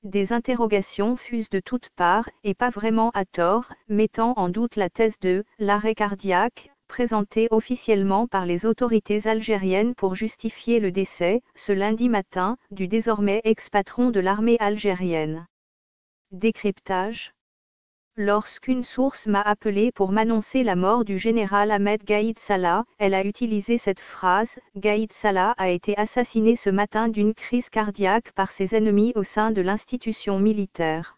Des interrogations fusent de toutes parts, et pas vraiment à tort, mettant en doute la thèse de « l'arrêt cardiaque », présentée officiellement par les autorités algériennes pour justifier le décès, ce lundi matin, du désormais ex-patron de l'armée algérienne. Décryptage. Lorsqu'une source m'a appelé pour m'annoncer la mort du général Ahmed Gaïd Salah, elle a utilisé cette phrase: Gaïd Salah a été assassiné ce matin d'une crise cardiaque par ses ennemis au sein de l'institution militaire.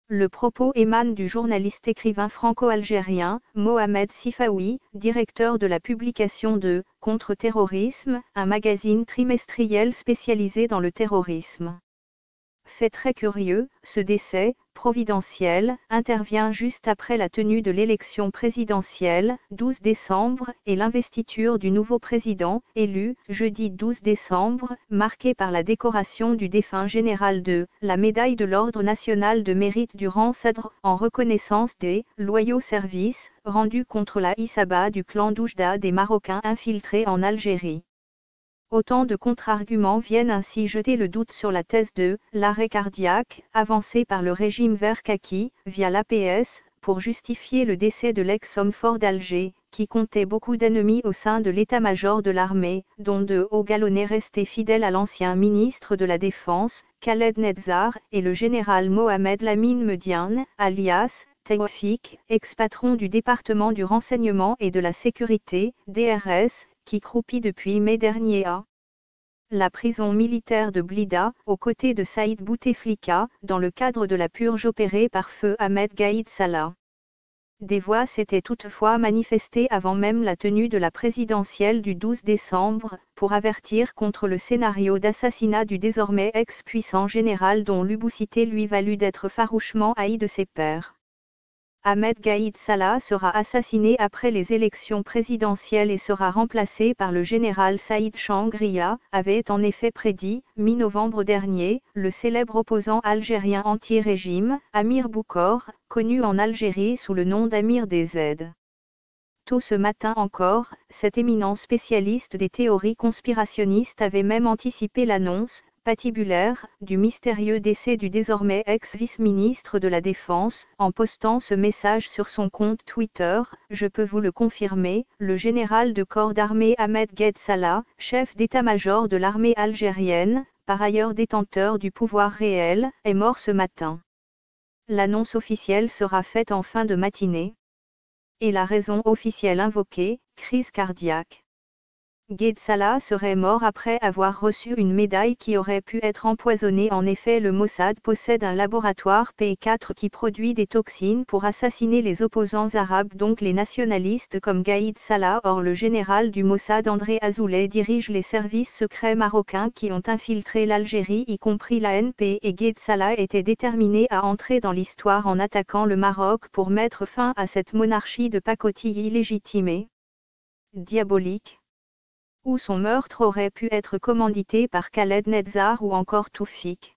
Le propos émane du journaliste écrivain franco-algérien, Mohamed Sifaoui, directeur de la publication de « Contre-terrorisme », un magazine trimestriel spécialisé dans le terrorisme. Fait très curieux, ce décès, providentiel, intervient juste après la tenue de l'élection présidentielle, 12 décembre, et l'investiture du nouveau président, élu, jeudi 12 décembre, marquée par la décoration du défunt général de la médaille de l'Ordre national de mérite du rang Sadr, en reconnaissance des loyaux services rendus contre la Issaba du clan d'Oujda des Marocains infiltrés en Algérie. Autant de contre-arguments viennent ainsi jeter le doute sur la thèse de « l'arrêt cardiaque » avancée par le régime vert kaki, via l'APS, pour justifier le décès de l'ex-homme fort d'Alger, qui comptait beaucoup d'ennemis au sein de l'état-major de l'armée, dont de hauts galonnés restés fidèles à l'ancien ministre de la Défense, Khaled Netzar, et le général Mohamed Lamine Mediane, alias Taoufik, ex-patron du département du renseignement et de la sécurité, DRS, qui croupit depuis mai dernier à la prison militaire de Blida, aux côtés de Saïd Bouteflika, dans le cadre de la purge opérée par feu Ahmed Gaïd Salah. Des voix s'étaient toutefois manifestées avant même la tenue de la présidentielle du 12 décembre, pour avertir contre le scénario d'assassinat du désormais ex-puissant général dont l'ubicité lui valut d'être farouchement haï de ses pairs. Ahmed Gaïd Salah sera assassiné après les élections présidentielles et sera remplacé par le général Saïd Changria, avait en effet prédit, mi-novembre dernier, le célèbre opposant algérien anti-régime, Amir Boukor, connu en Algérie sous le nom d'Amir des Aides. Tôt ce matin encore, cet éminent spécialiste des théories conspirationnistes avait même anticipé l'annonce, patibulaire, du mystérieux décès du désormais ex-vice-ministre de la Défense, en postant ce message sur son compte Twitter: « Je peux vous le confirmer, le général de corps d'armée Ahmed Gaïd Salah, chef d'état-major de l'armée algérienne, par ailleurs détenteur du pouvoir réel, est mort ce matin. » L'annonce officielle sera faite en fin de matinée. Et la raison officielle invoquée, crise cardiaque. Gaïd Salah serait mort après avoir reçu une médaille qui aurait pu être empoisonnée. En effet, le Mossad possède un laboratoire P4 qui produit des toxines pour assassiner les opposants arabes, donc les nationalistes comme Gaïd Salah. Or le général du Mossad André Azoulay dirige les services secrets marocains qui ont infiltré l'Algérie, y compris l'ANP, et Gaïd Salah était déterminé à entrer dans l'histoire en attaquant le Maroc pour mettre fin à cette monarchie de pacotille illégitimée, diabolique, où son meurtre aurait pu être commandité par Khaled Netzar ou encore Taoufik.